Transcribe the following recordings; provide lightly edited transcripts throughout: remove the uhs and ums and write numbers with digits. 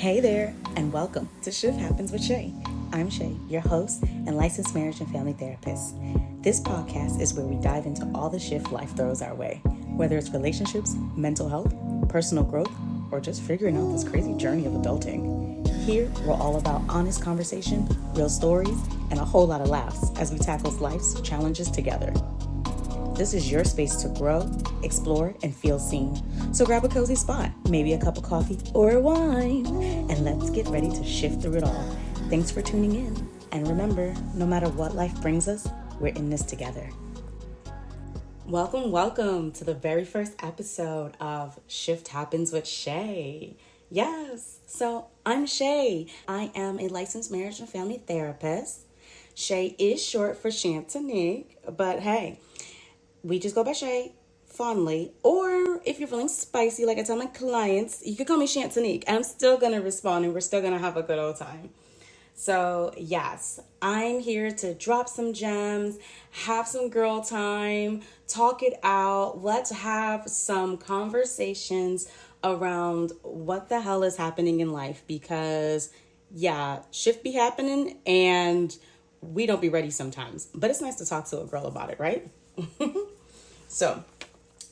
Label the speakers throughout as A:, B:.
A: Hey there, and welcome to Shift Happens with Shay. I'm Shay, your host and licensed marriage and family therapist. This podcast is where we dive into all the shift life throws our way, whether it's relationships, mental health, personal growth, or just figuring out this crazy journey of adulting. Here, we're all about honest conversation, real stories, and a whole lot of laughs as we tackle life's challenges together. This is your space to grow, explore, and feel seen. So grab a cozy spot, maybe a cup of coffee or wine, and let's get ready to shift through it all. Thanks for tuning in. And remember, no matter what life brings us, we're in this together. Welcome to the very first episode of Shift Happens with Shay. Yes, so I'm Shay. I am a licensed marriage and family therapist. Shay is short for Shantanique, but hey, we just go by Shay fondly. Or if you're feeling spicy, like I tell my clients, you can call me Shantanique. I'm still going to respond and we're still going to have a good old time. So yes, I'm here to drop some gems, have some girl time, talk it out. Let's have some conversations around what the hell is happening in life, because shift be happening and we don't be ready sometimes. But it's nice to talk to a girl about it, right? So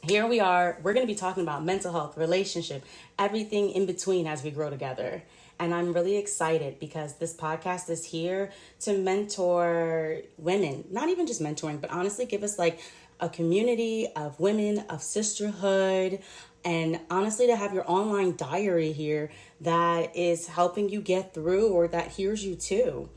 A: here we are. We're going to be talking about mental health, relationship, everything in between as we grow together. And I'm really excited because this podcast is here to mentor women, not even just mentoring, but honestly give us like a community of women, of sisterhood, and honestly to have your online diary here that is helping you get through, or that hears you too,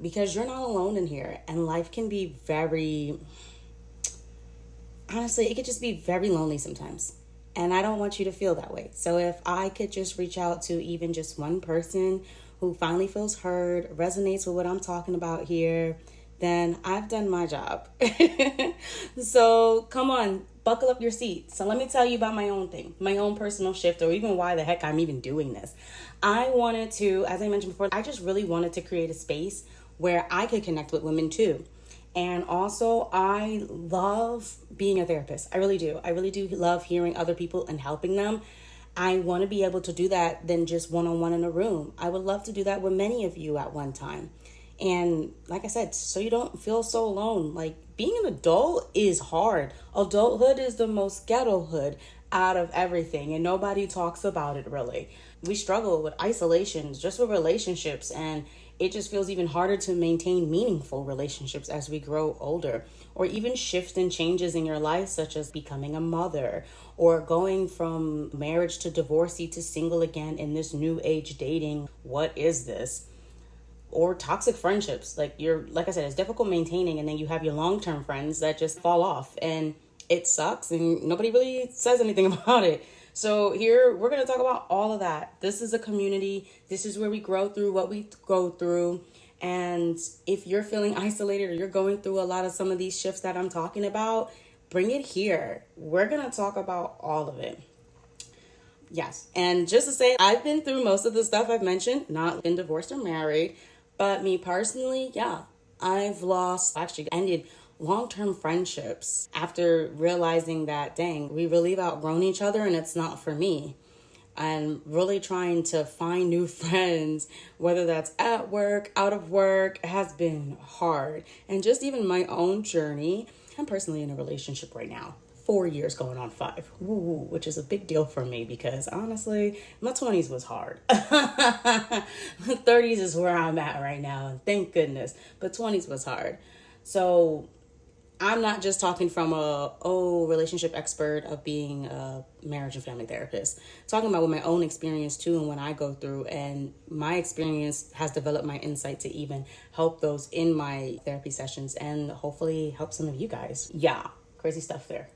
A: because you're not alone in here. And life can be honestly, it could just be very lonely sometimes. And I don't want you to feel that way. So if I could just reach out to even just one person who finally feels heard, resonates with what I'm talking about here, then I've done my job. So come on, buckle up your seat. So let me tell you about my own thing, my own personal shift, or even why the heck I'm even doing this. I wanted to, as I mentioned before, I just really wanted to create a space where I could connect with women too. And also, I love being a therapist. I really do. I really do love hearing other people and helping them. I want to be able to do that than just one-on-one in a room. I would love to do that with many of you at one time. And like I said, so you don't feel so alone. Like, being an adult is hard. Adulthood is the most ghettohood out of everything, and nobody talks about it really. We struggle with isolations, just with relationships, and it just feels even harder to maintain meaningful relationships as we grow older, or even shifts and changes in your life, such as becoming a mother, or going from marriage to divorcee to single again in this new age dating. What is this? Or toxic friendships. Like I said, it's difficult maintaining, and then you have your long-term friends that just fall off, and it sucks, and nobody really says anything about it. So here we're going to talk about all of that. This is a community. This is where we grow through what we go through. And if you're feeling isolated, or you're going through a lot of some of these shifts that I'm talking about, bring it here. We're going to talk about all of it. Yes. And just to say, I've been through most of the stuff I've mentioned, not been divorced or married, but me personally, I've ended long-term friendships after realizing that, dang, we really have outgrown each other and it's not for me. And really trying to find new friends, whether that's at work, out of work, has been hard. And just even my own journey, I'm personally in a relationship right now. 4 years going on 5, which is a big deal for me because honestly, my 20s was hard. 30s is where I'm at right now, and thank goodness, but 20s was hard. So I'm not just talking from a relationship expert of being a marriage and family therapist. Talking about with my own experience too, and when I go through, and my experience has developed my insight to even help those in my therapy sessions, and hopefully help some of you guys. Crazy stuff there.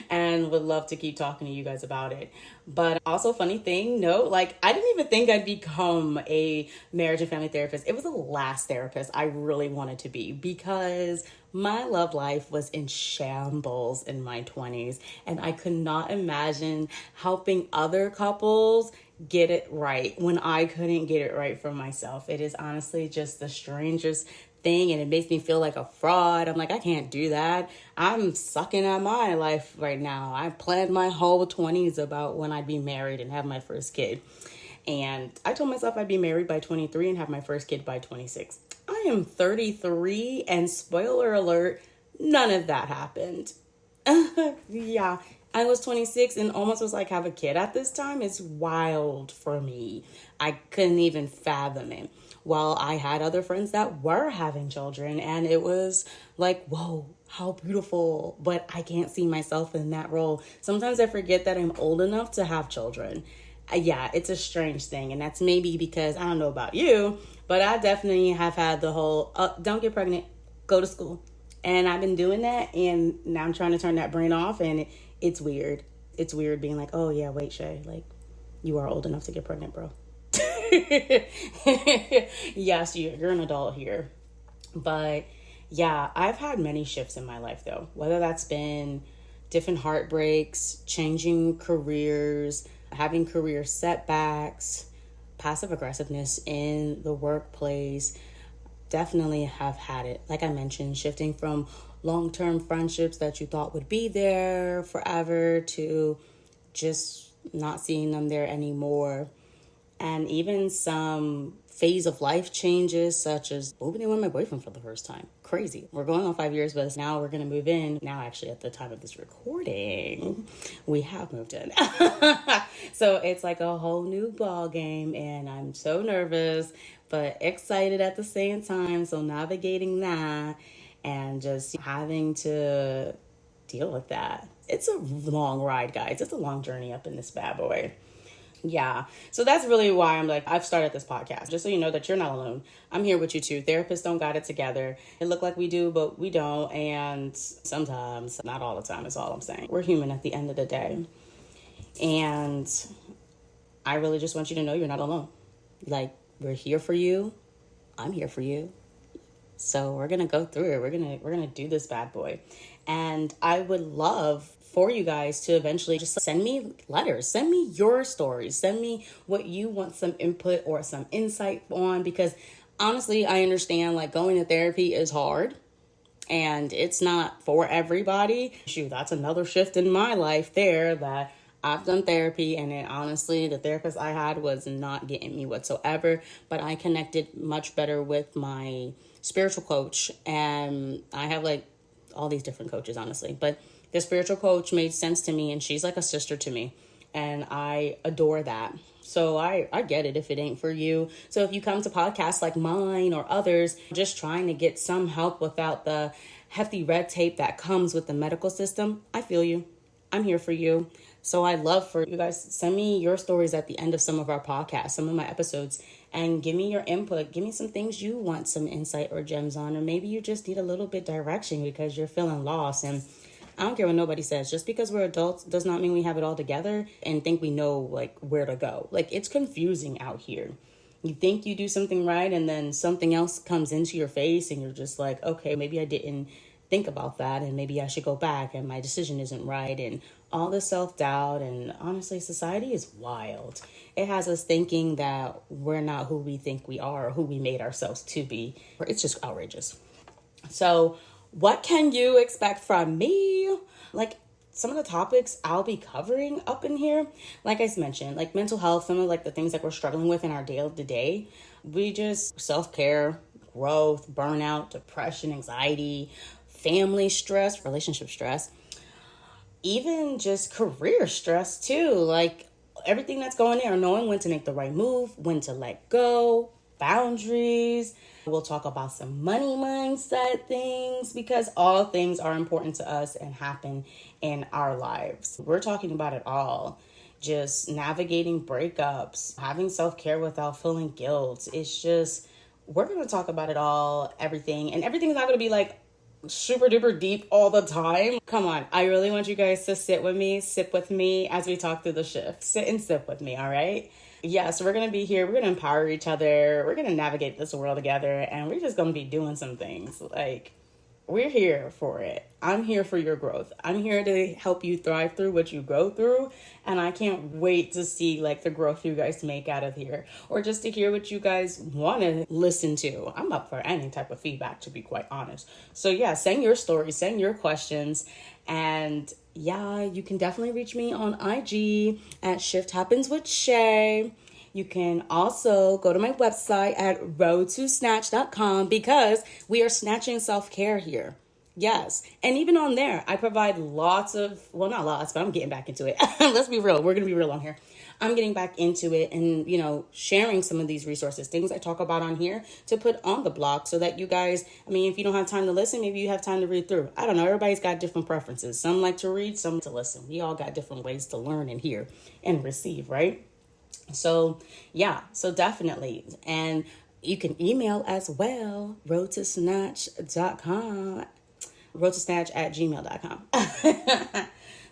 A: And would love to keep talking to you guys about it. But also, funny thing, I didn't even think I'd become a marriage and family therapist. It was the last therapist I really wanted to be, because my love life was in shambles in my 20s, and I could not imagine helping other couples get it right when I couldn't get it right for myself. It is honestly just the strangest thing, and it makes me feel like a fraud. I'm like, I can't do that. I'm sucking at my life right now. I planned my whole 20s about when I'd be married and have my first kid. And I told myself I'd be married by 23 and have my first kid by 26. I am 33, and spoiler alert, none of that happened. Yeah, I was 26 and almost was like have a kid at this time. It's wild for me. I couldn't even fathom it. Well, I had other friends that were having children, and it was like, whoa, how beautiful. But I can't see myself in that role. Sometimes I forget that I'm old enough to have children. Yeah, it's a strange thing. And that's maybe because I don't know about you, but I definitely have had the whole, don't get pregnant, go to school. And I've been doing that, and now I'm trying to turn that brain off, and it's weird. It's weird being like, oh yeah, wait, Shay, like, you are old enough to get pregnant, bro. Yes, you're an adult here. But yeah, I've had many shifts in my life though, whether that's been different heartbreaks, changing careers, having career setbacks, passive aggressiveness in the workplace. Definitely have had it. Like I mentioned, shifting from long-term friendships that you thought would be there forever to just not seeing them there anymore. And even some phase of life changes, such as moving in with my boyfriend for the first time. Crazy. We're going on 5 years, but now we're going to move in. Now, actually, at the time of this recording, we have moved in. So it's like a whole new ball game, and I'm so nervous, but excited at the same time. So navigating that and just having to deal with that. It's a long ride, guys. It's a long journey up in this bad boy. Yeah. So that's really why I'm like, I've started this podcast. Just so you know that you're not alone. I'm here with you too. Therapists don't got it together. It look like we do, but we don't. And sometimes, not all the time is all I'm saying. We're human at the end of the day. And I really just want you to know you're not alone. Like, we're here for you. I'm here for you. So we're going to go through it. We're going to do this bad boy. And I would love for you guys to eventually just send me letters, send me your stories, send me what you want some input or some insight on, because honestly, I understand like going to therapy is hard and it's not for everybody. Shoot, that's another shift in my life there, that I've done therapy, and then honestly, the therapist I had was not getting me whatsoever, but I connected much better with my spiritual coach, and I have like all these different coaches, honestly, but the spiritual coach made sense to me, and she's like a sister to me, and I adore that. So I get it if it ain't for you. So if you come to podcasts like mine or others, just trying to get some help without the hefty red tape that comes with the medical system, I feel you. I'm here for you. So I'd love for you guys to send me your stories at the end of some of our podcasts, some of my episodes, and give me your input. Give me some things you want some insight or gems on, or maybe you just need a little bit direction because you're feeling lost. And I don't care what nobody says. Just because we're adults does not mean we have it all together and think we know like where to go. Like, it's confusing out here. You think you do something right, and then something else comes into your face, and you're just like, okay, maybe I didn't think about that, and maybe I should go back, and my decision isn't right, and all the self-doubt. And honestly, society is wild. It has us thinking that we're not who we think we are or who we made ourselves to be. It's just outrageous. So what can you expect from me? Like, some of the topics I'll be covering up in here, like I mentioned, like mental health, some of like the things that we're struggling with in our day to day. We just self-care, growth, burnout, depression, anxiety, family stress, relationship stress, even just career stress too. Like everything that's going there, knowing when to make the right move, when to let go, boundaries. We'll talk about some money mindset things, because all things are important to us and happen in our lives. We're talking about it all. Just navigating breakups, having self-care without feeling guilt. It's just, we're going to talk about it all, everything. And everything is not going to be like super duper deep all the time. Come on. I really want you guys to sip with me as we talk through the shift. Sit and sip with me, all right? Yeah, so we're going to be here. We're going to empower each other. We're going to navigate this world together, and we're just going to be doing some things. Like, we're here for it. I'm here for your growth. I'm here to help you thrive through what you go through, and I can't wait to see like the growth you guys make out of here, or just to hear what you guys want to listen to. I'm up for any type of feedback, to be quite honest. So yeah, send your stories, send your questions, and yeah, you can definitely reach me on IG at Shift Happens with Shay. You can also go to my website at roadtosnatch.com because we are snatching self-care here. Yes. And even on there, I provide lots of, well, not lots, but I'm getting back into it. Let's be real. We're going to be real on here. I'm getting back into it and, sharing some of these resources, things I talk about on here to put on the blog so that you guys, if you don't have time to listen, maybe you have time to read through. I don't know. Everybody's got different preferences. Some like to read, some to listen. We all got different ways to learn and hear and receive, right? So, yeah. So definitely. And you can email as well, roadtosnatch.com. roadtosnatch@gmail.com.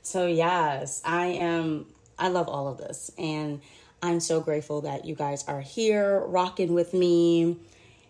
A: So yes, I love all of this, and I'm so grateful that you guys are here rocking with me.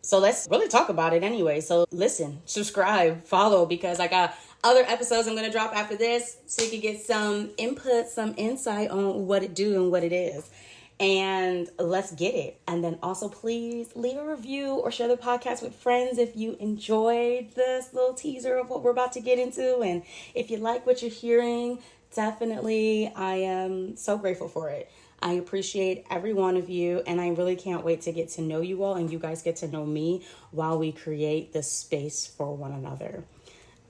A: So let's really talk about it anyway. So listen, subscribe, follow, because I got other episodes I'm going to drop after this so you can get some input, some insight on what it do and what it is. And let's get it. And then also please leave a review or share the podcast with friends if you enjoyed this little teaser of what we're about to get into. And if you like what you're hearing, definitely, I am so grateful for it. I appreciate every one of you, and I really can't wait to get to know you all and you guys get to know me while we create this space for one another.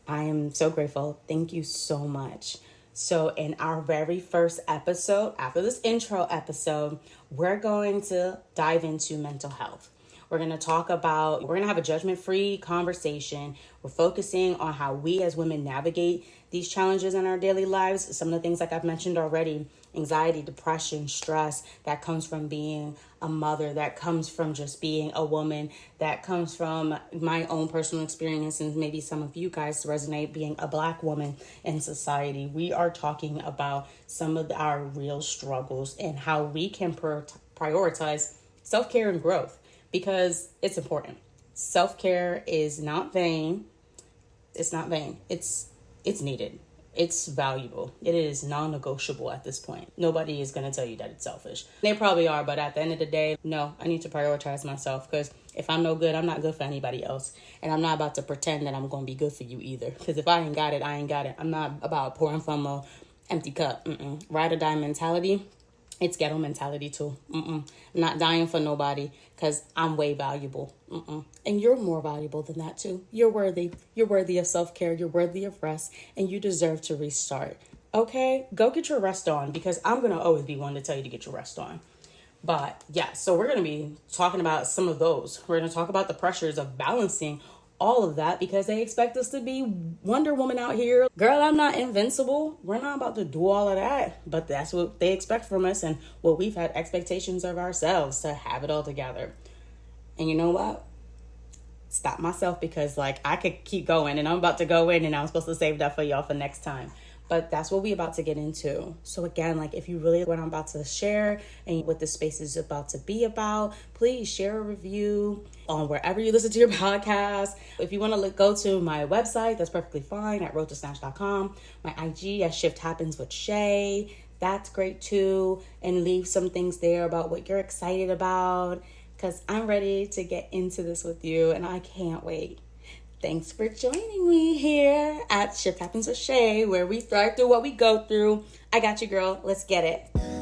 A: I am so grateful. Thank you so much. So in our very first episode, after this intro episode, we're going to dive into mental health. We're going to have a judgment-free conversation. We're focusing on how we as women navigate these challenges in our daily lives. Some of the things like I've mentioned already, anxiety, depression, stress, that comes from being a mother, that comes from just being a woman, that comes from my own personal experience, and maybe some of you guys resonate being a Black woman in society. We are talking about some of our real struggles and how we can prioritize self-care and growth, because it's important. Self-care is not vain. It's not vain. It's needed. It's valuable. It is non-negotiable at this point. Nobody is going to tell you that it's selfish. They probably are, but at the end of the day, no, I need to prioritize myself, because if I'm no good, I'm not good for anybody else. And I'm not about to pretend that I'm going to be good for you either, because if I ain't got it, I ain't got it. I'm not about pouring from a empty cup. Ride or die mentality. It's ghetto mentality too. I'm not dying for nobody because I'm way valuable. And you're more valuable than that too. You're worthy. You're worthy of self-care. You're worthy of rest. And you deserve to restart. Okay? Go get your rest on, because I'm going to always be one to tell you to get your rest on. But yeah, so we're going to be talking about some of those. We're going to talk about the pressures of balancing all of that, because they expect us to be Wonder Woman out here. Girl, I'm not invincible. We're not about to do all of that, but that's what they expect from us, and what we've had expectations of ourselves to have it all together. And you know what? Stop myself, because I could keep going, and I'm about to go in, and I'm supposed to save that for y'all for next time. But that's what we're about to get into. So again, if you really what I'm about to share and what the space is about to be about, please share a review on wherever you listen to your podcast. If you want to go to my website, that's perfectly fine, at roadtosnatch.com. My IG at Shift Happens with Shay. That's great too. And leave some things there about what you're excited about, because I'm ready to get into this with you, and I can't wait. Thanks for joining me here at Shift Happens with Shay, where we thrive through what we go through. I got you, girl. Let's get it.